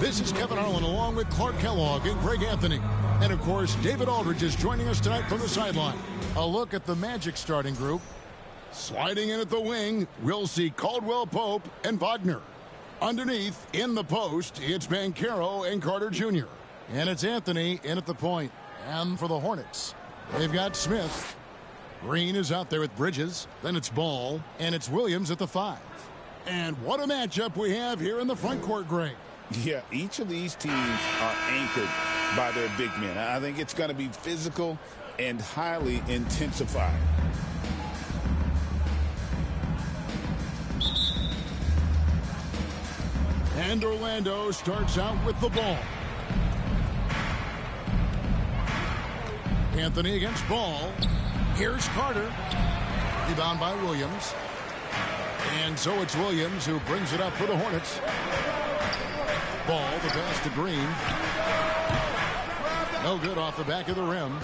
This is Kevin Harlan along with Clark Kellogg and Greg Anthony. And, of course, David Aldridge is joining us tonight from the sideline. A look at the Magic starting group. Sliding in at the wing, we'll see Caldwell Pope and Wagner. Underneath, in the post, it's Banchero and Carter Jr. And it's Anthony in at the point. And for the Hornets, they've got Smith. Green is out there with Bridges. Then it's Ball, and it's Williams at the 5. And what a matchup we have here in the front court, Greg. Yeah, each of these teams are anchored by their big men. I think it's going to be physical and highly intensified. And Orlando starts out with the ball. Anthony against Ball. Here's Carter. Rebound by Williams. And so it's Williams who brings it up for the Hornets. Ball, the pass to Green. No good off the back of the rim.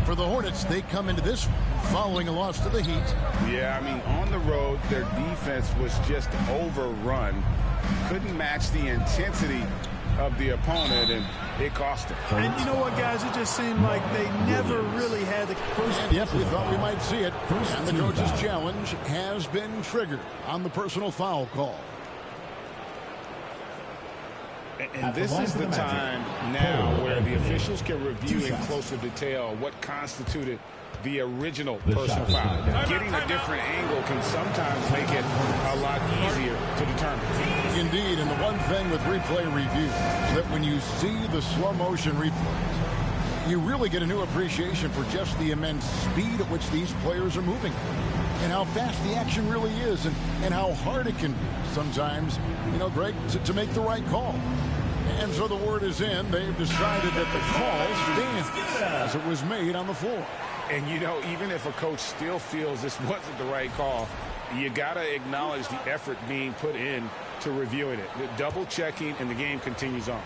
For the Hornets, they come into this following a loss to the Heat. Yeah, I mean, on the road, their defense was just overrun. Couldn't match the intensity of the opponent, and it cost them. And you know what, guys? It just seemed like they never really had the first. Yep, we thought we might see it. And the coach's challenge has been triggered on the personal foul call. And this is the time now where the officials can review in closer detail what constituted the original personal foul. Getting a different angle can sometimes make it a lot easier to determine. Indeed, and the one thing with replay review is that when you see the slow motion replays, you really get a new appreciation for just the immense speed at which these players are moving and how fast the action really is and how hard it can be sometimes, you know, Greg, to make the right call. And so the word is in. They've decided that the call stands as it was made on the floor. And, you know, even if a coach still feels this wasn't the right call, you got to acknowledge the effort being put in to reviewing it. The double checking, and the game continues on.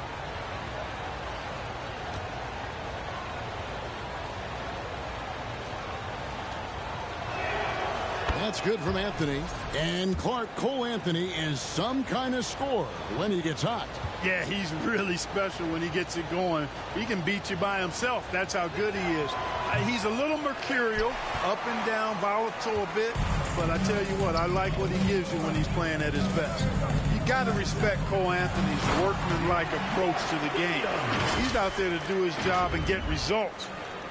That's good from Anthony. And Cole Anthony is some kind of scorer when he gets hot. Yeah, he's really special when he gets it going. He can beat you by himself. That's how good he is. He's a little mercurial, up and down, volatile a bit. But I tell you what, I like what he gives you when he's playing at his best. You got to respect Cole Anthony's workmanlike approach to the game. He's out there to do his job and get results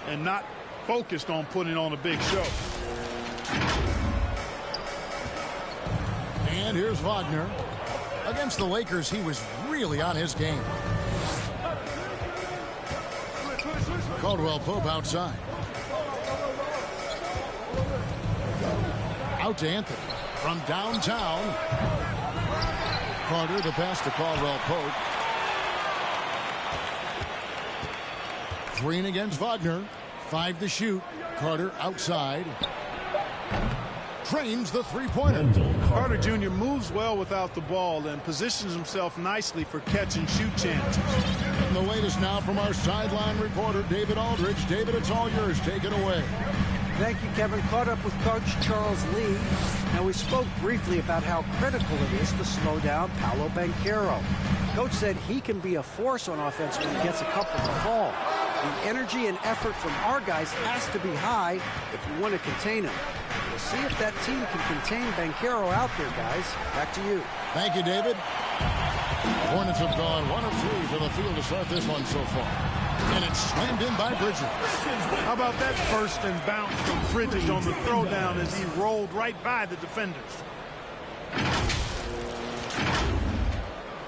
and not focused on putting on a big show. And here's Wagner. Against the Lakers, he was really on his game. Caldwell Pope outside. Out to Anthony from downtown. Carter, the pass to Caldwell Pope. Green against Wagner. 5 to shoot. Carter outside. Trains the three-pointer. Carter Jr. moves well without the ball and positions himself nicely for catch-and-shoot chances. And the latest now from our sideline reporter, David Aldridge. David, it's all yours. Take it away. Thank you, Kevin. Caught up with Coach Charles Lee. Now, we spoke briefly about how critical it is to slow down Paolo Banchero. Coach said he can be a force on offense when he gets a couple to fall. The energy and effort from our guys has to be high if we want to contain him. We'll see if that team can contain Banchero out there, guys. Back to you. Thank you, David. The Hornets have gone 1 of 3 from the field to start this one so far. And it's slammed in by Bridges. How about that burst and bounce from Bridges on the throwdown as he rolled right by the defenders?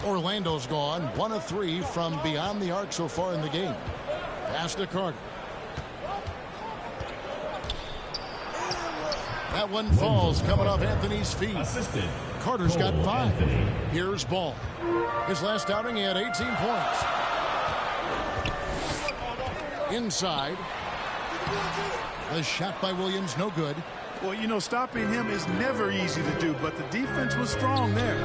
Orlando's gone 1 of 3 from beyond the arc so far in the game. Pass to Carter. That one falls coming off Anthony's feet. Carter's got 5. Here's Ball. His last outing, he had 18 points. Inside. The shot by Williams, no good. Well, you know, stopping him is never easy to do, but the defense was strong there.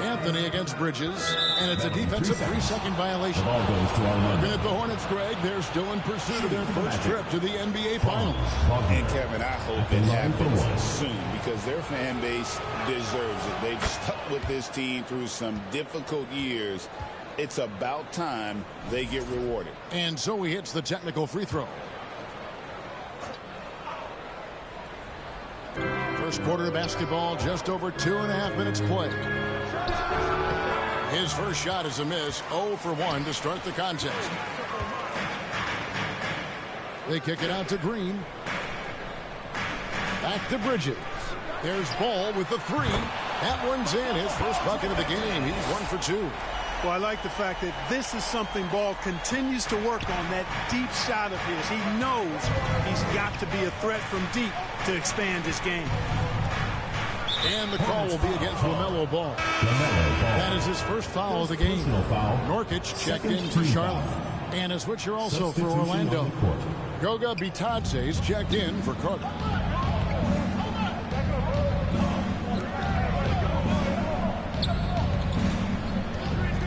Anthony against Bridges. And it's a defensive 3-second violation. Looking at the Hornets, Greg, they're still in pursuit of their first trip to the NBA Finals. And, Kevin, I hope it happens soon because their fan base deserves it. They've stuck with this team through some difficult years. It's about time they get rewarded. And so he hits the technical free throw. First quarter of basketball, just over 2.5 minutes played. His first shot is a miss, 0 for 1 to start the contest. They kick it out to Green. Back to Bridges. There's Ball with the 3. That one's in, his first bucket of the game. He's 1 for 2. Well, I like the fact that this is something Ball continues to work on, that deep shot of his. He knows he's got to be a threat from deep to expand his game. And the call will be against LaMelo Ball. That is his first foul of the game. Nurkic checked in to Charlotte. And a switcher also for Orlando. Goga Bitadze's checked in for Carter.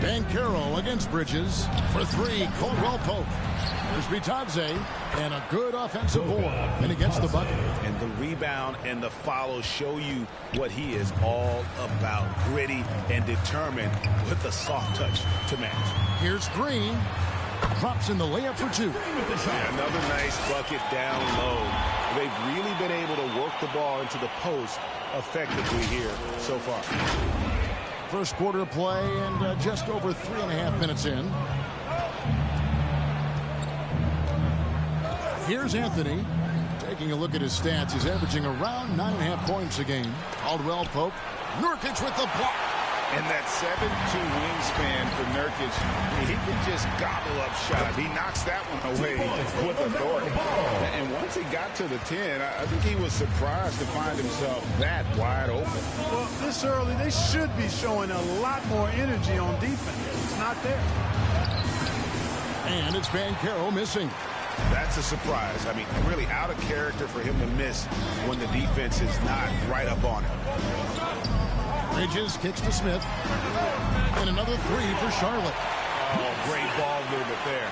Banchero against Bridges for 3. Caldwell Pope. There's Bitadze and a good offensive board, and he gets the bucket. And the rebound and the follow show you what he is all about. Gritty and determined with a soft touch to match. Here's Green. Drops in the layup for 2. Yeah, another nice bucket down low. They've really been able to work the ball into the post effectively here so far. First quarter of play and just over 3.5 minutes in. Here's Anthony. Taking a look at his stats, he's averaging around 9.5 points a game. Caldwell Pope. Nurkic with the block. And that 7'2" wingspan for Nurkic, he can just gobble up shots. He knocks that one away with authority. And once he got to the 10, I think he was surprised to find himself that wide open. Well, this early, they should be showing a lot more energy on defense. It's not there. And it's Banchero missing. That's a surprise. I mean, really out of character for him to miss when the defense is not right up on him. Bridges kicks to Smith. And another 3 for Charlotte. Oh, great ball movement there.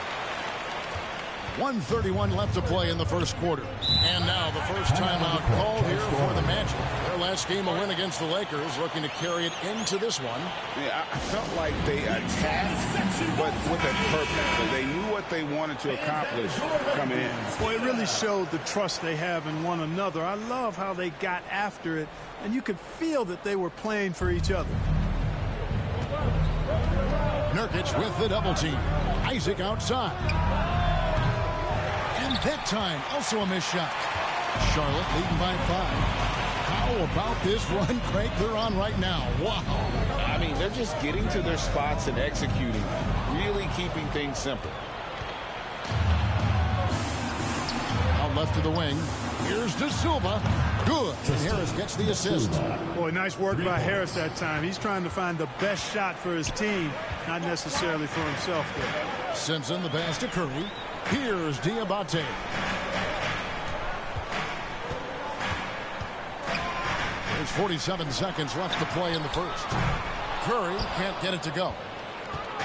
1:31 left to play in the first quarter. And now the first timeout called here for the Magic. Their last game a win against the Lakers, looking to carry it into this one. Yeah, I felt like they attacked, but with a purpose. They knew what they wanted to accomplish coming in. Well, it really showed the trust they have in one another. I love how they got after it, and you could feel that they were playing for each other. Nurkic with the double team. Isaac outside. And that time, also a missed shot. Charlotte leading by 5. How about this run, Craig, they're on right now? Wow. I mean, they're just getting to their spots and executing, really keeping things simple. Out left of the wing. Here's De Silva. Good. And Harris gets the assist. Boy, nice work by Harris that time. He's trying to find the best shot for his team, not necessarily for himself there. Simpson, the pass to Curry. Here's Diabate. There's 47 seconds left to play in the first. Curry can't get it to go.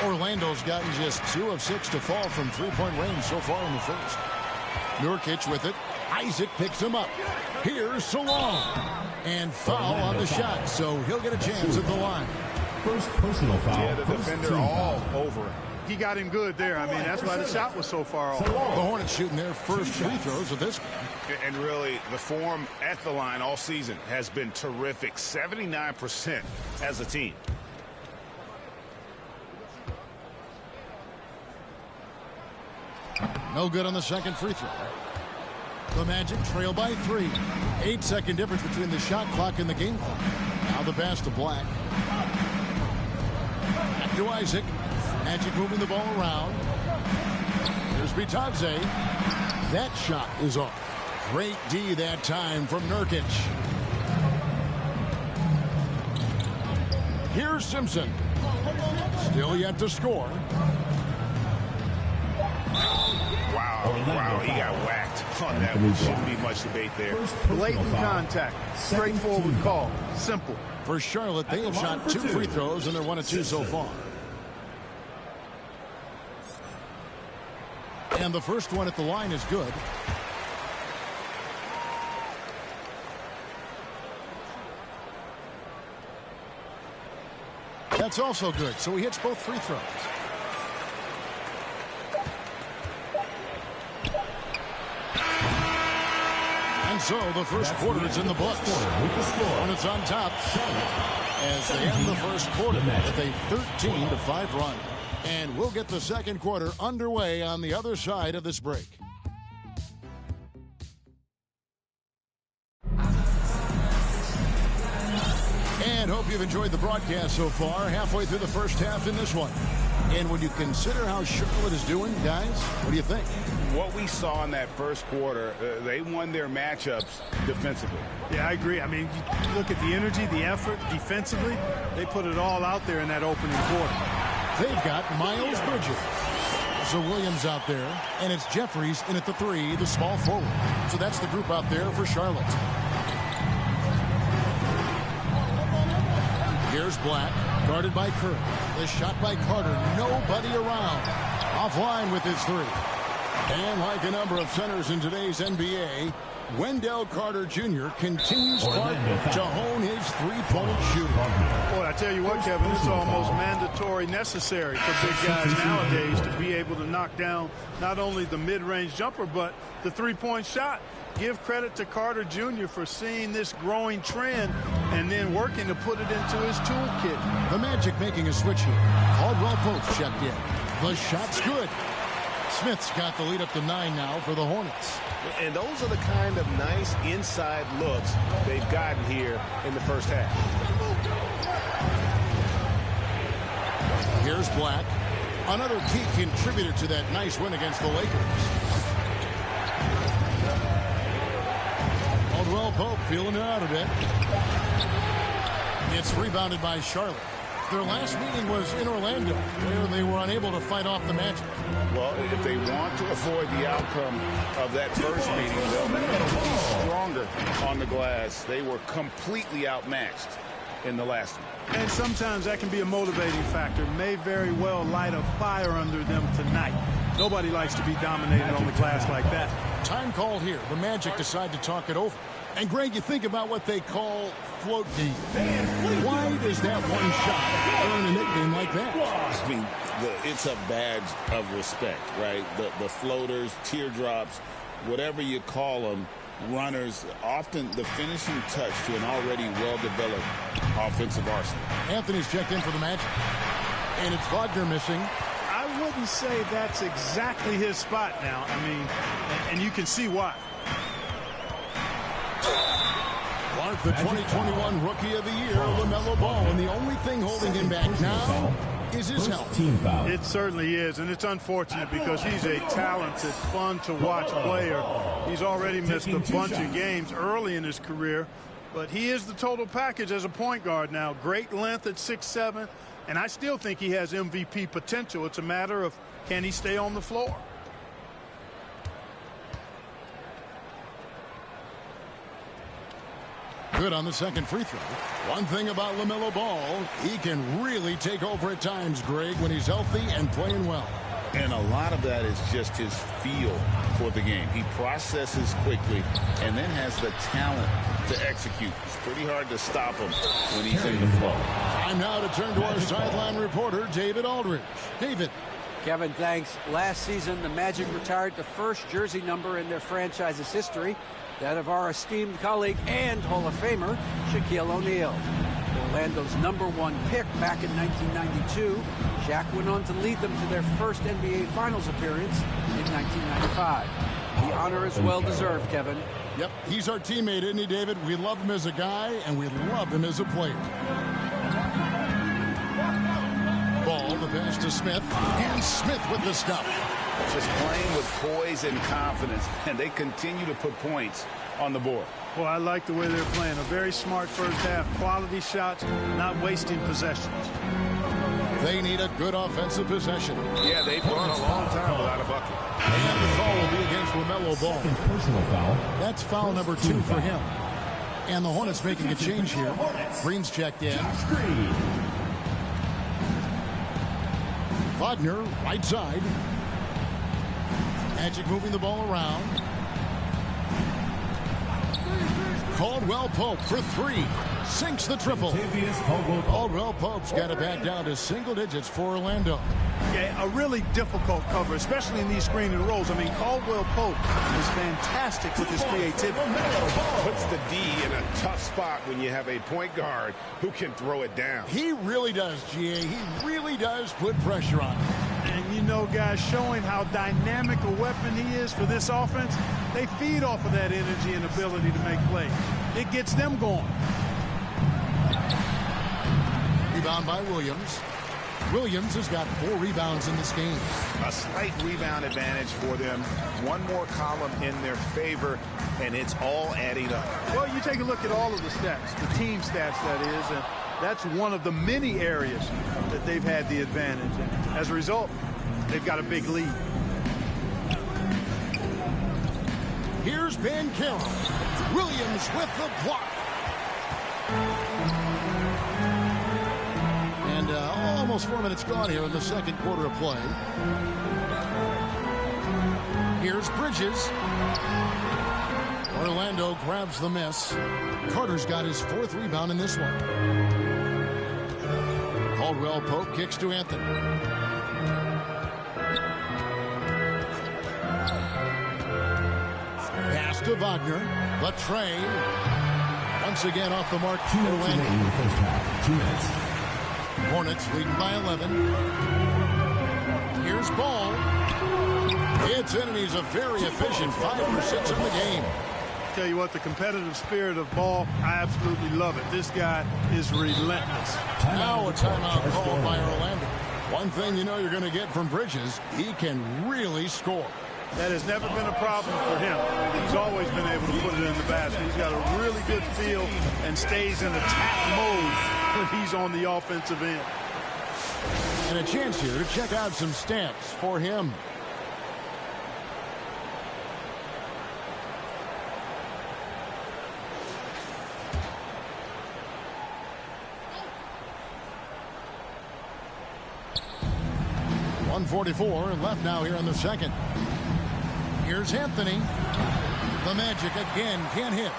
Orlando's gotten just 2 of 6 to fall from three-point range so far in the first. Nurkic with it. Isaac picks him up. Here's Salon. And foul on the shot, so he'll get a chance at the line. First personal foul. Yeah, the defender all over him. He got him good there. I mean, that's why the shot was so far off. The Hornets shooting their first free throws of this game. And really, the form at the line all season has been terrific. 79% as a team. No good on the second free throw. The Magic trail by 3. 8-second difference between the shot clock and the game clock. Now the pass to Black. Back to Isaac. Magic moving the ball around. Here's Bitadze. That shot is off. Great D that time from Nurkic. Here's Simpson. Still yet to score. Wow, he got whacked on that one. Shouldn't be much debate there. Blatant contact. Straightforward call. Simple. For Charlotte, they have shot 2 free throws, and they're 1 of 2 so far. And the first one at the line is good. That's also good, so he hits both free throws. And so the first quarter is in the books. Hornets on top as they end the first quarter with a 13-5 run. And we'll get the second quarter underway on the other side of this break. And hope you've enjoyed the broadcast so far. Halfway through the first half in this one. And when you consider how Charlotte is doing, guys, what do you think? What we saw in that first quarter, they won their matchups defensively. Yeah, I agree. I mean, you look at the energy, the effort defensively. They put it all out there in that opening quarter. They've got Miles Bridges. So Williams out there, and it's Jeffries in at the 3, the small forward. So that's the group out there for Charlotte. Here's Black, guarded by Kerr. The shot by Carter, nobody around. Offline with his 3. And like a number of centers in today's NBA, Wendell Carter Jr. continues Clark to hone his three-point shooting. Boy, I tell you what, Kevin, it's almost mandatory necessary for big guys nowadays to be able to knock down not only the mid-range jumper, but the three-point shot. Give credit to Carter Jr. for seeing this growing trend and then working to put it into his toolkit. The Magic making a switch here. Caldwell Pope checked in. The shot's good. Smith's got the lead up to 9 now for the Hornets. And those are the kind of nice inside looks they've gotten here in the first half. Here's Black. Another key contributor to that nice win against the Lakers. Caldwell Pope feeling it out a bit. It's rebounded by Charlotte. Their last meeting was in Orlando, where they were unable to fight off the Magic. Well, if they want to avoid the outcome of that first meeting, they'll need to be stronger on the glass. They were completely outmatched in the last one. And sometimes that can be a motivating factor. May very well light a fire under them tonight. Nobody likes to be dominated on the glass like that. Time called here. The Magic decide to talk it over. And, Greg, you think about what they call float game. Why does that one shot earn a nickname like that? I mean, it's a badge of respect, right? The floaters, teardrops, whatever you call them, runners, often the finishing touch to an already well-developed offensive arsenal. Anthony's checked in for the Magic. And it's Wagner missing. I wouldn't say that's exactly his spot now. I mean, and you can see why. Clark, the 2021 Rookie of the Year, LaMelo Ball, and the only thing holding him back now is his health. It certainly is, and it's unfortunate because he's a talented, fun-to-watch player. He's already missed a bunch of games early in his career, but he is the total package as a point guard now. Great length at 6'7", and I still think he has MVP potential. It's a matter of can he stay on the floor. Good on the second free throw. One thing about LaMelo Ball, he can really take over at times, Greg, when he's healthy and playing well. And a lot of that is just his feel for the game. He processes quickly and then has the talent to execute. It's pretty hard to stop him when he's in the flow. Time now to turn to our sideline reporter, David Aldridge. David. Kevin, thanks. Last season, the Magic retired the first jersey number in their franchise's history, that of our esteemed colleague and Hall of Famer, Shaquille O'Neal. Orlando's #1 pick back in 1992, Shaq went on to lead them to their first NBA Finals appearance in 1995. The honor is well-deserved, Kevin. Yep, he's our teammate, isn't he, David? We love him as a guy, and we love him as a player. Ball, the pass to Smith, and Smith with the stuff. Just playing with poise and confidence, and they continue to put points on the board. Well, I like the way they're playing. A very smart first half. Quality shots, not wasting possessions. They need a good offensive possession. Yeah, they've gone a long time without a bucket. And the call will be against LaMelo Ball. Second personal foul. That's foul number 2 for him. And the Hornets making a change here. Green's checked in. Wagner, right side. Magic moving the ball around. Caldwell Pope for three. Sinks the triple. Caldwell Pope's got it back down to single digits for Orlando. Yeah, a really difficult cover, especially in these screen and rolls. I mean, Caldwell Pope is fantastic with his creativity. Puts the D in a tough spot when you have a point guard who can throw it down. He really does, GA. He really does put pressure on him. And you know, guys, showing how dynamic a weapon he is for this offense, they feed off of that energy and ability to make plays. It gets them going. Rebound by Williams. Williams has got 4 rebounds in this game. A slight rebound advantage for them. One more column in their favor, and it's all adding up. Well, you take a look at all of the stats, the team stats, that is, and that's one of the many areas that they've had the advantage. And as a result, they've got a big lead. Here's Banchero. Williams with the block. And almost 4 minutes gone here in the second quarter of play. Here's Bridges. Orlando grabs the miss. Carter's got his 4th rebound in this one. Caldwell Pope kicks to Anthony. Pass to Wagner. The tray. Once again off the mark. 2 minutes remaining in the first half. 2 minutes. Hornets leading by 11. Here's Ball. It's in, and he's a very efficient 5 for 6 in the game. Tell you what, the competitive spirit of Ball, I absolutely love it. This guy is relentless. Now a timeout called by Orlando. One thing you know you're going to get from Bridges, he can really score. That has never been a problem for him. He's always been able to put it in the basket. He's got a really good feel and stays in attack mode when he's on the offensive end. And a chance here to check out some stats for him. .144 left now here in the second. Here's Anthony. The Magic again can't hit.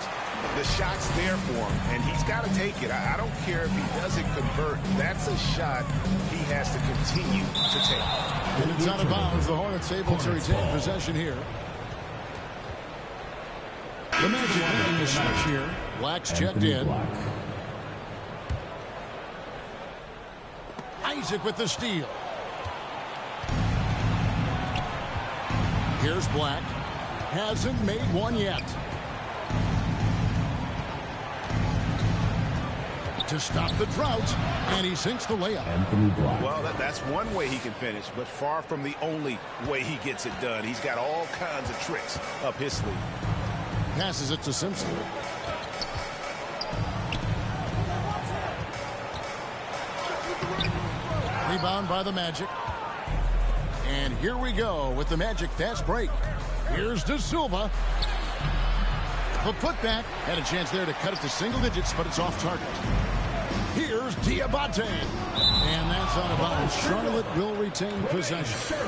The shot's there for him, and he's got to take it. I don't care if he doesn't convert. That's a shot he has to continue to take. And it's out of bounds. The Hornets able to retain possession here. The Magic making the switch here. Black's checked in. Isaac with the steal. Here's Black. Hasn't made one yet. To stop the drought, and he sinks the layup. Well, that's one way he can finish, but far from the only way he gets it done. He's got all kinds of tricks up his sleeve. Passes it to Simpson. Rebound by the Magic. And here we go with the Magic fast break. Here's De Silva. The putback. Had a chance there to cut it to single digits, but it's off target. Here's Diabate. And that's out of bounds. Charlotte will retain possession.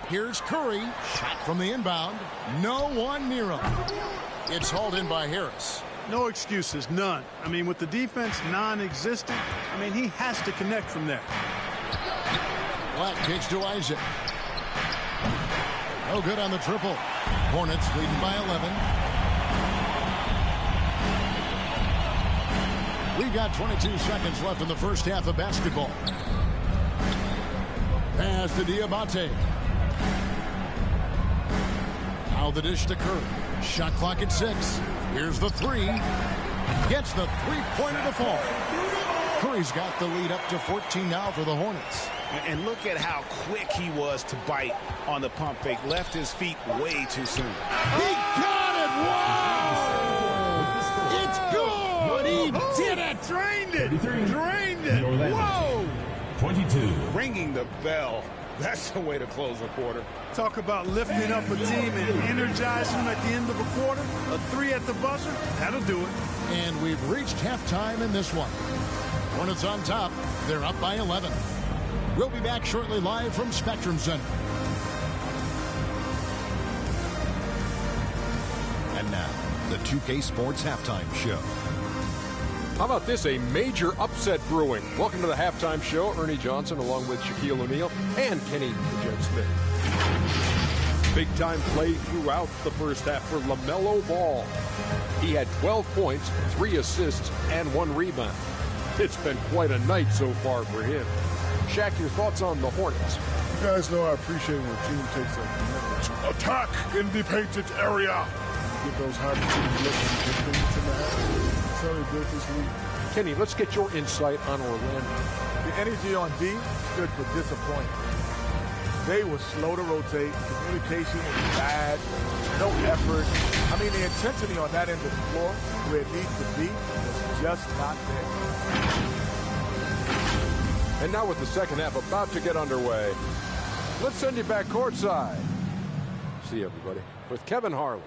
Here's Curry. Shot from the inbound. No one near him. It's hauled in by Harris. No excuses, none. I mean, with the defense non-existent, I mean, he has to connect from there. Black kicks to Isaac. No good on the triple. Hornets leading by 11. We've got 22 seconds left in the first half of basketball. Pass to Diabate. Now the dish to Curry. Shot clock at 6. Here's the 3. Gets the three-pointer to fall. Curry's got the lead up to 14 now for the Hornets. And look at how quick he was to bite on the pump fake. Left his feet way too soon. He got it! Whoa! It's good! He did it! Drained it! Drained it! Whoa! 22. Ringing the bell That's the way to close a quarter. Talk about lifting up a team and energizing them at the end of a quarter. A 3 at the buzzer, that'll do it. And we've reached halftime in this one. Hornets on top. They're up by 11. We'll be back shortly live from Spectrum Center. And now, the 2K Sports Halftime Show. How about this? A major upset brewing. Welcome to the halftime show. Ernie Johnson along with Shaquille O'Neal and Kenny the Jet Smith. Big time play throughout the first half for LaMelo Ball. He had 12 points, 3 assists, and 1 rebound. It's been quite a night so far for him. Shaq, your thoughts on the Hornets? You guys know I appreciate when a team takes a commitment to attack in the painted area. Get those high-percentage looks and get things in the half. That's how they built this league. Kenny, let's get your insight on Orlando. The energy on D stood for disappointment. They were slow to rotate. Communication was bad. No effort. I mean, the intensity on that end of the floor, where it needs to be, was just not there. And now with the second half about to get underway, let's send you back courtside. See you, everybody, with Kevin Harlan.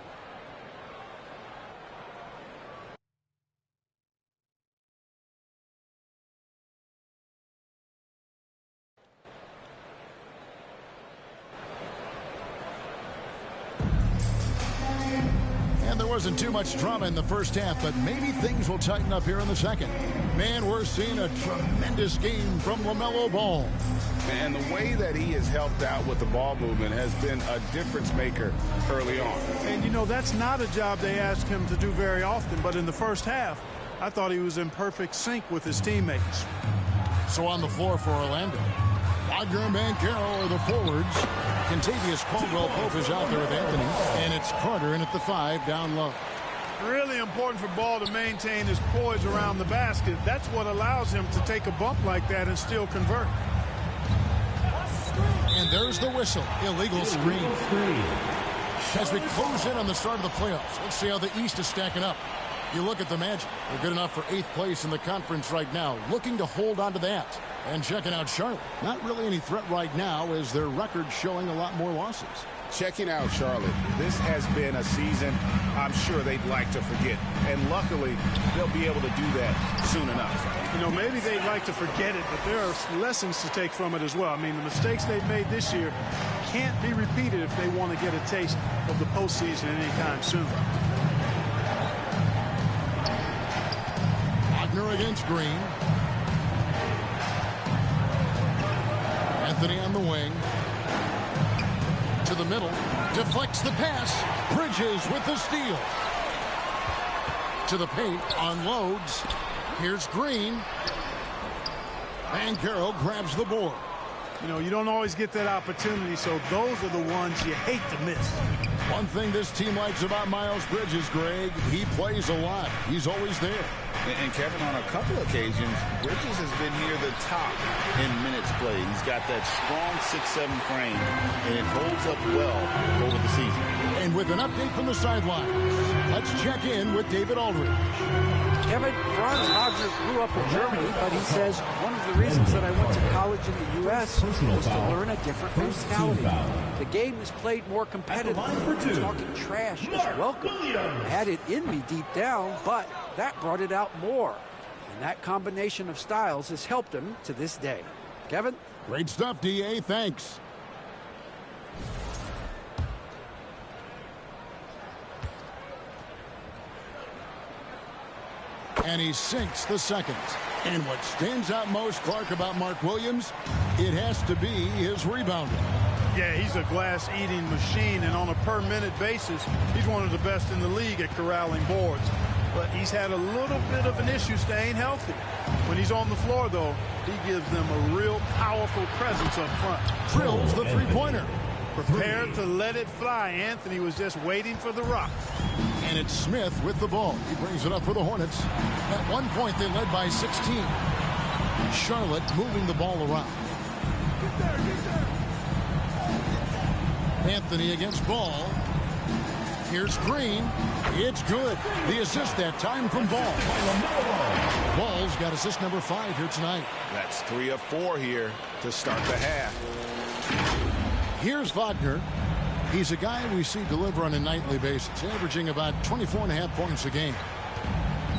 And there wasn't too much drama in the first half, but maybe things will tighten up here in the second. Man, we're seeing a tremendous game from LaMelo Ball. And the way that he has helped out with the ball movement has been a difference maker early on. And, you know, that's not a job they ask him to do very often. But in the first half, I thought he was in perfect sync with his teammates. So on the floor for Orlando, Wagner and Banchero are the forwards. Contavious Caldwell-Pope is out there with Anthony. And it's Carter in at the 5 down low. Really important for Ball to maintain his poise around the basket. That's what allows him to take a bump like that and still convert. And there's the whistle. Illegal screen. As we close in on the start of the playoffs, let's see how the East is stacking up. You look at the Magic. They're good enough for 8th place in the conference right now, looking to hold on to that. And checking out Charlotte. Not really any threat right now as their record showing a lot more losses. Checking out Charlotte, this has been a season I'm sure they'd like to forget. And luckily, they'll be able to do that soon enough. You know, maybe they'd like to forget it, but there are lessons to take from it as well. I mean, the mistakes they've made this year can't be repeated if they want to get a taste of the postseason anytime soon. Wagner against Green. Anthony on the wing. To the middle. Deflects the pass. Bridges with the steal. To the paint. Unloads. Here's Green. Banchero grabs the board. You know, you don't always get that opportunity, so those are the ones you hate to miss. One thing this team likes about Miles Bridges, Greg, he plays a lot. He's always there. And Kevin, on a couple occasions, Bridges has been near the top in minutes played. He's got that strong 6'7" frame, and it holds up well over the season. And with an update from the sidelines, let's check in with David Aldridge. Kevin, Franz Wagner grew up in Germany, but he says one of the reasons that I went to college in the U.S. was to learn a different mentality. The game is played more competitively. Talking trash is welcome. I had it in me deep down, but that brought it out more. And that combination of styles has helped him to this day. Kevin? Great stuff, D.A. Thanks. And he sinks the second. And what stands out most, Clark, about Mark Williams, it has to be his rebounding. Yeah, he's a glass-eating machine, and on a per-minute basis, he's one of the best in the league at corralling boards. But he's had a little bit of an issue staying healthy. When he's on the floor, though, he gives them a real powerful presence up front. Drills the three-pointer. Prepared to let it fly. Anthony was just waiting for the rock. And it's Smith with the ball. He brings it up for the Hornets. At one point, they led by 16. Charlotte moving the ball around. Anthony against Ball. Here's Green. It's good. The assist that time from Ball. Ball's got assist number 5 here tonight. That's 3 of 4 here to start the half. Here's Wagner. He's a guy we see deliver on a nightly basis, averaging about 24.5 points a game.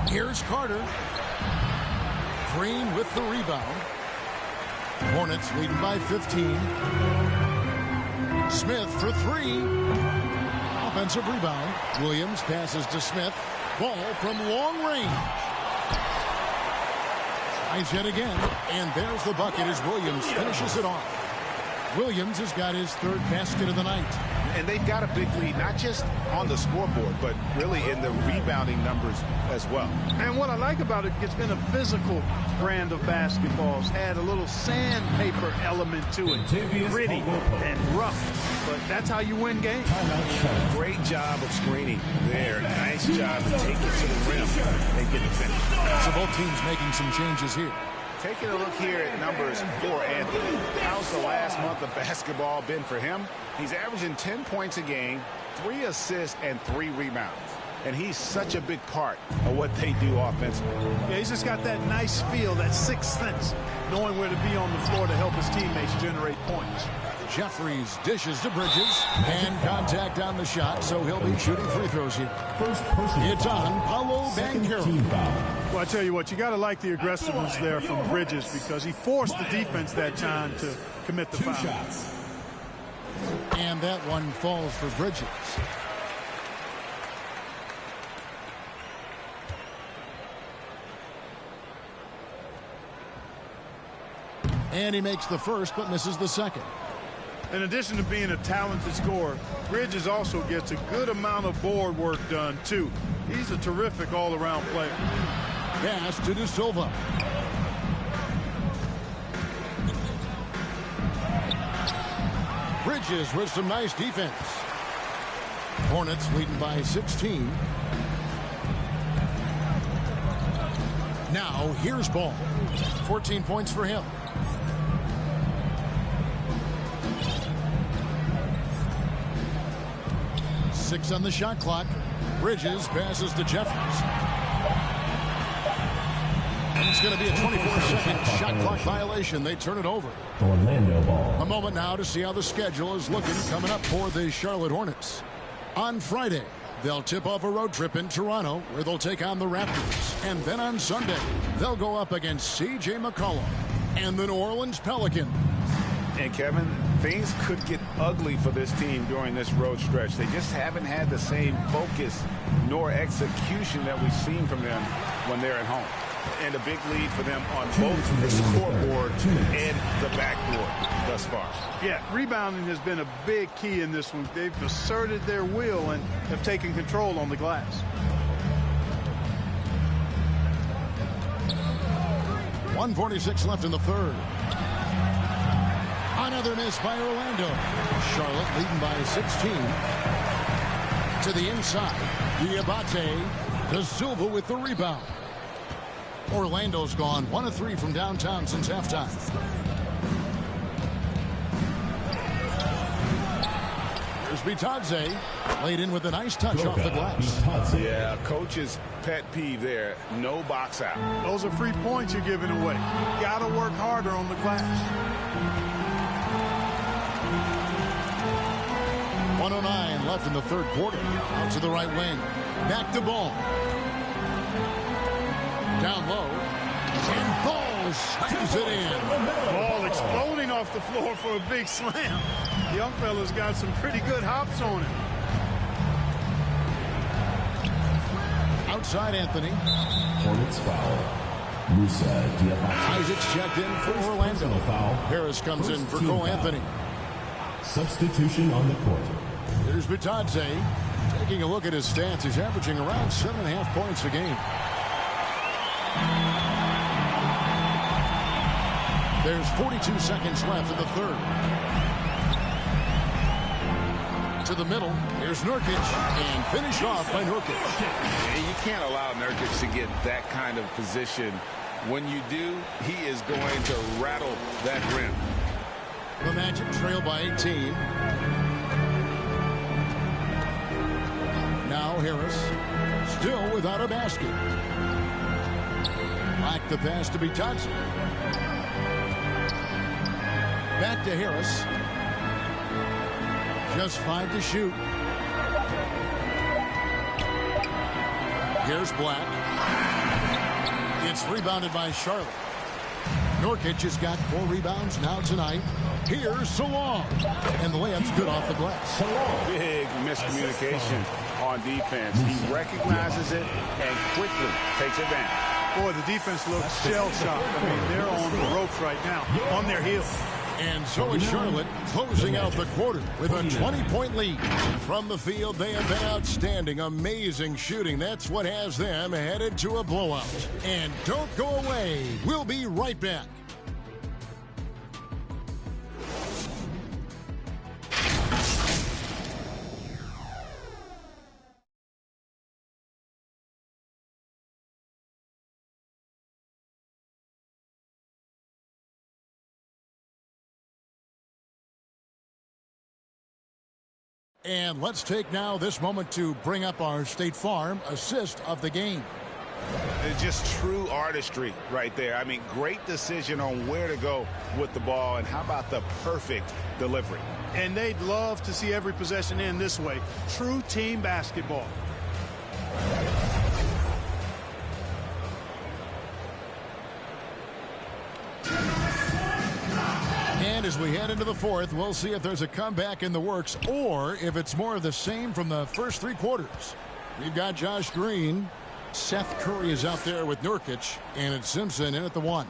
Here's Carter. Green with the rebound. Hornets leading by 15. Smith for three. Offensive rebound. Williams passes to Smith. Ball from long range. Tries yet again. And there's the bucket as Williams finishes it off. Williams has got his third basket of the night. And they've got a big lead, not just on the scoreboard, but really in the rebounding numbers as well. And what I like about it, it's been a physical brand of basketball. It's had a little sandpaper element to it. Gritty and rough. But that's how you win games. Great job of screening there. Nice job to take it to the rim and get the finish. So both teams making some changes here. Taking a look here at numbers for Anthony. How's the last month of basketball been for him? He's averaging 10 points a game, 3 assists, and 3 rebounds. And he's such a big part of what they do offensively. Yeah, he's just got that nice feel, that sixth sense, knowing where to be on the floor to help his teammates generate points. Jeffries dishes to Bridges, and contact on the shot, so he'll be shooting free throws here. It's on Paolo Banchero. Well, I tell you what, you got to like the aggressiveness there from Bridges because he forced the defense that time to commit the foul. And that one falls for Bridges. And he makes the first, but misses the second. In addition to being a talented scorer, Bridges also gets a good amount of board work done, too. He's a terrific all-around player. Pass to De Silva. Bridges with some nice defense. Hornets leading by 16. Now, here's Ball. 14 points for him. Six on the shot clock. Bridges passes to Jeffries. And it's going to be a 24-second shot clock violation. They turn it over. Orlando ball. A moment now to see how the schedule is looking coming up for the Charlotte Hornets. On Friday, they'll tip off a road trip in Toronto where they'll take on the Raptors. And then on Sunday, they'll go up against C.J. McCollum and the New Orleans Pelicans. And Kevin, things could get ugly for this team during this road stretch. They just haven't had the same focus nor execution that we've seen from them when they're at home. And a big lead for them on both the scoreboard and the backboard thus far. Yeah, rebounding has been a big key in this one. They've asserted their will and have taken control on the glass. .146 left in the third. Another miss by Orlando. Charlotte leading by 16. To the inside. Diabate. De Silva with the rebound. Orlando's gone 1 of 3 from downtown since halftime. Here's Bitadze. Laid in with a nice touch off the glass. Yeah, coach's pet peeve there. No box out. Those are free points you're giving away. You got to work harder on the glass. 1:09 left in the third quarter. Out to the right wing. Back to Ball. Down low. And Ball slams it in. Ball exploding off the floor for a big slam. Young fella's got some pretty good hops on him. Outside Anthony. Hornets foul. Musa Diabate. Isaac's checked in for Orlando. Foul. Harris comes in for Cole Anthony. Substitution on the court. Here's Bitadze. Taking a look at his stats, he's averaging around 7.5 points a game. There's 42 seconds left in the third. To the middle. Here's Nurkic. And finished off by Nurkic. You can't allow Nurkic to get that kind of position. When you do, he is going to rattle that rim. The Magic trail by 18. Now Harris. Still without a basket. Back the pass to Bitadze. Back to Harris. Just 5 to shoot. Here's Black. It's rebounded by Charlotte. Nurkic has got 4 rebounds now tonight. Here's Salong. And the layup's good off the glass. Big miscommunication on defense. He recognizes it and quickly takes advantage. Boy, the defense looks shell-shocked. I mean, they're on the ropes right now, on their heels. And so is Charlotte closing out the quarter with a 20-point lead. From the field, they have been outstanding, amazing shooting. That's what has them headed to a blowout. And don't go away. We'll be right back. And let's take now this moment to bring up our State Farm assist of the game. It's just true artistry right there. I mean, great decision on where to go with the ball, and how about the perfect delivery. And they'd love to see every possession end this way. True team basketball. And as we head into the fourth, we'll see if there's a comeback in the works or if it's more of the same from the first 3 quarters. We've got Josh Green. Seth Curry is out there with Nurkic, and it's Simpson in at the 1.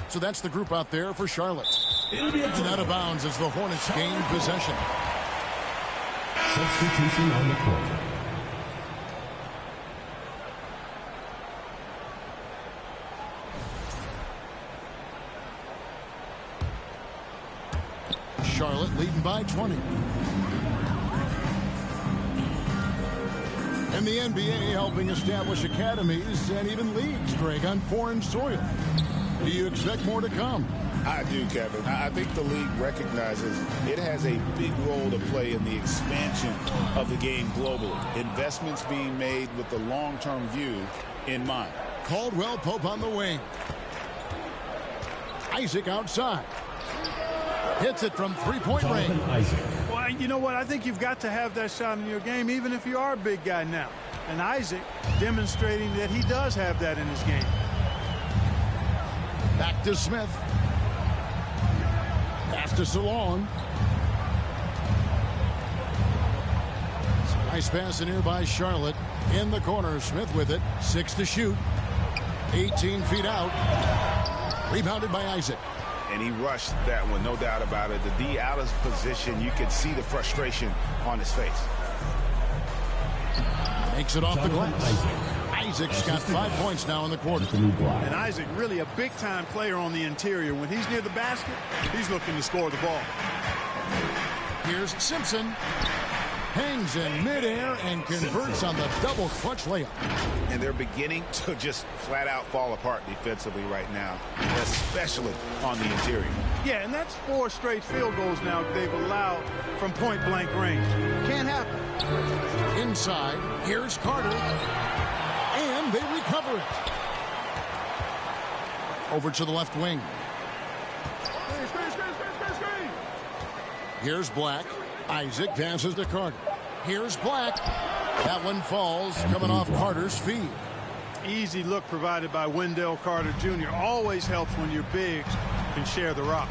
So that's the group out there for Charlotte. And out of bounds as the Hornets gain possession. Substitution on the court. Charlotte leading by 20. And the NBA helping establish academies and even leagues, Greg, on foreign soil. Do you expect more to come? I do, Kevin. I think the league recognizes it has a big role to play in the expansion of the game globally. Investments being made with the long-term view in mind. Caldwell Pope on the wing. Isaac outside. Hits it from 3-point range. Well, you know what? I think you've got to have that shot in your game, even if you are a big guy now. And Isaac demonstrating that he does have that in his game. Back to Smith. Pass to Salong. Nice pass in here by Charlotte. In the corner, Smith with it. 6 to shoot. 18 feet out. Rebounded by Isaac. And he rushed that one, no doubt about it. The D out of position, you could see the frustration on his face. Makes it off the glass. Isaac's got 5 points now in the quarter. And Isaac really a big-time player on the interior. When he's near the basket, he's looking to score the ball. Here's Simpson. Hangs in midair and converts on the double clutch layup. And they're beginning to just flat-out fall apart defensively right now, especially on the interior. Yeah, and that's 4 straight field goals now they've allowed from point-blank range. Can't happen. Inside, here's Carter. And they recover it. Over to the left wing. Screen. Here's Black. Isaac passes to Carter. Here's Black. That one falls, coming off Carter's feet. Easy look provided by Wendell Carter Jr. Always helps when your bigs can share the rock.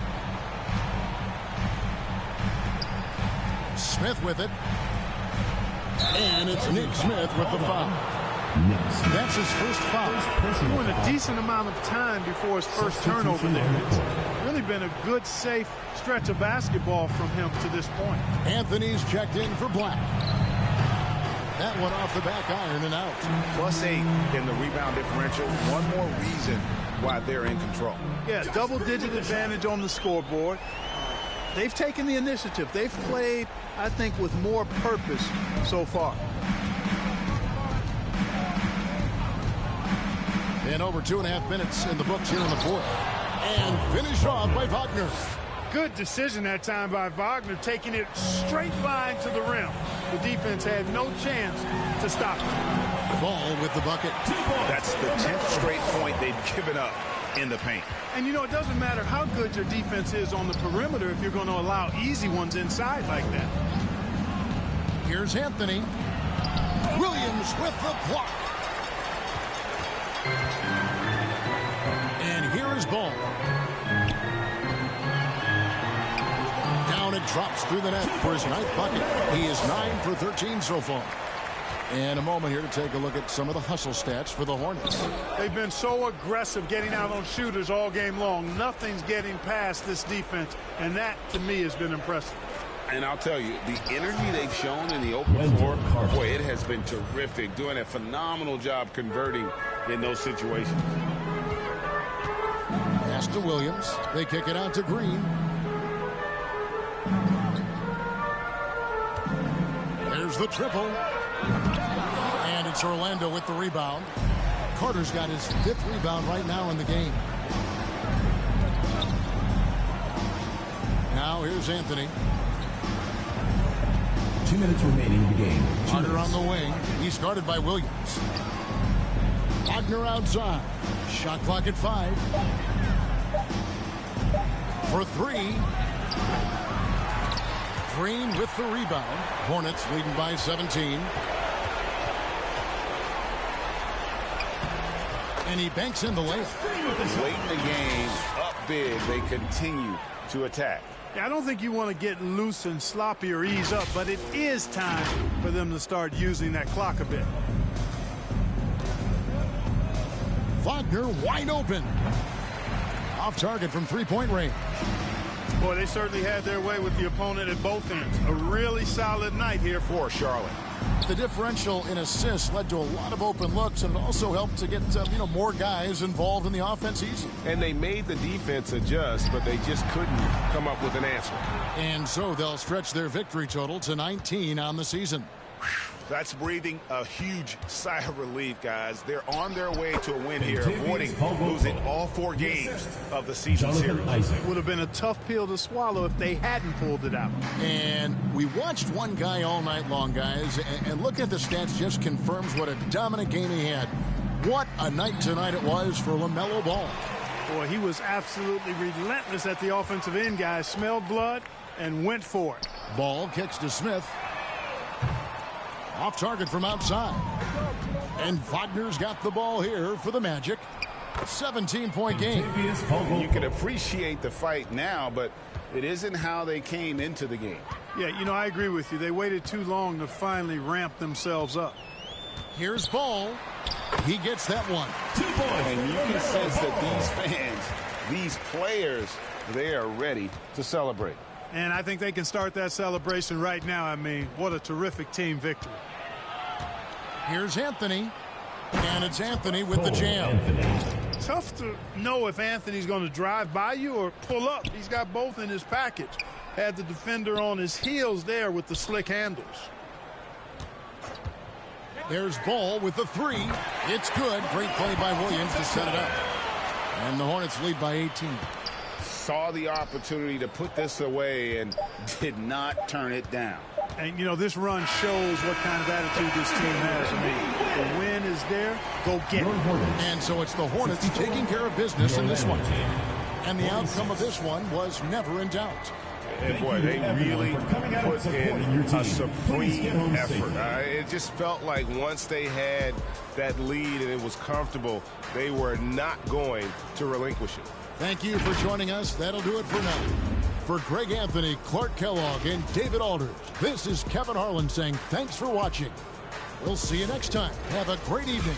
Smith with it. And it's Nick Smith with the foul. That's his first foul. Doing a decent amount of time before his first turnover there. It's really been a good, safe stretch of basketball from him to this point. Anthony's checked in for Black. That one off the back iron and out. +8 in the rebound differential. One more reason why they're in control. Yeah, double-digit advantage on the scoreboard. They've taken the initiative. They've played, I think, with more purpose so far. And over 2.5 minutes in the books here in the fourth. And finished off by Wagner. Good decision that time by Wagner, taking it straight line to the rim. The defense had no chance to stop it. Ball with the bucket. That's the 10th straight point they've given up in the paint. And, you know, it doesn't matter how good your defense is on the perimeter if you're going to allow easy ones inside like that. Here's Anthony. Williams with the block. And here is Ball. Down it drops through the net for his 9th bucket. He is 9 for 13 so far. And a moment here to take a look at some of the hustle stats for the Hornets. They've been so aggressive getting out on shooters all game long. Nothing's getting past this defense, and that, to me, has been impressive. And I'll tell you, the energy they've shown in the open floor, boy, it has been terrific. Doing a phenomenal job converting in those situations. Pass to Williams. They kick it out to Green. There's the triple. And it's Orlando with the rebound. Carter's got his 5th rebound right now in the game. Now here's Anthony. 2 minutes remaining in the game. Carter on the wing. He's guarded by Williams. Wagner outside. Shot clock at 5. For 3. Green with the rebound. Hornets leading by 17. And he banks in the layup. Late in the game, up big, they continue to attack. Yeah, I don't think you want to get loose and sloppy or ease up, but it is time for them to start using that clock a bit. Wagner wide open. Off target from 3-point range. Boy, they certainly had their way with the opponent at both ends. A really solid night here for Charlotte. The differential in assists led to a lot of open looks, and it also helped to get more guys involved in the offense easily. And they made the defense adjust, but they just couldn't come up with an answer. And so they'll stretch their victory total to 19 on the season. That's breathing a huge sigh of relief, guys. They're on their way to a win here, avoiding losing all 4 games of the season series. It would have been a tough pill to swallow if they hadn't pulled it out. And we watched one guy all night long, guys, and looking at the stats just confirms what a dominant game he had. What a night tonight it was for LaMelo Ball. Boy, he was absolutely relentless at the offensive end, guys. Smelled blood and went for it. Ball kicks to Smith. Off target from outside. And Wagner's got the ball here for the Magic. 17-point game. You can appreciate the fight now, but it isn't how they came into the game. Yeah, I agree with you. They waited too long to finally ramp themselves up. Here's Ball. He gets that one. 2 points. And you can sense that these fans, these players, they are ready to celebrate. And I think they can start that celebration right now. I mean, what a terrific team victory. Here's Anthony. And it's Anthony with the jam. Tough to know if Anthony's going to drive by you or pull up. He's got both in his package. Had the defender on his heels there with the slick handles. There's Ball with the 3. It's good. Great play by Williams to set it up. And the Hornets lead by 18. Saw the opportunity to put this away and did not turn it down. And, this run shows what kind of attitude this team has. I mean, the win is there. Go get it. And so it's the Hornets taking care of business in this one. And the outcome of this one was never in doubt. And, boy, they really put in a supreme effort. It just felt like once they had that lead and it was comfortable, they were not going to relinquish it. Thank you for joining us. That'll do it for now. For Greg Anthony, Clark Kellogg, and David Aldridge, this is Kevin Harlan saying thanks for watching. We'll see you next time. Have a great evening.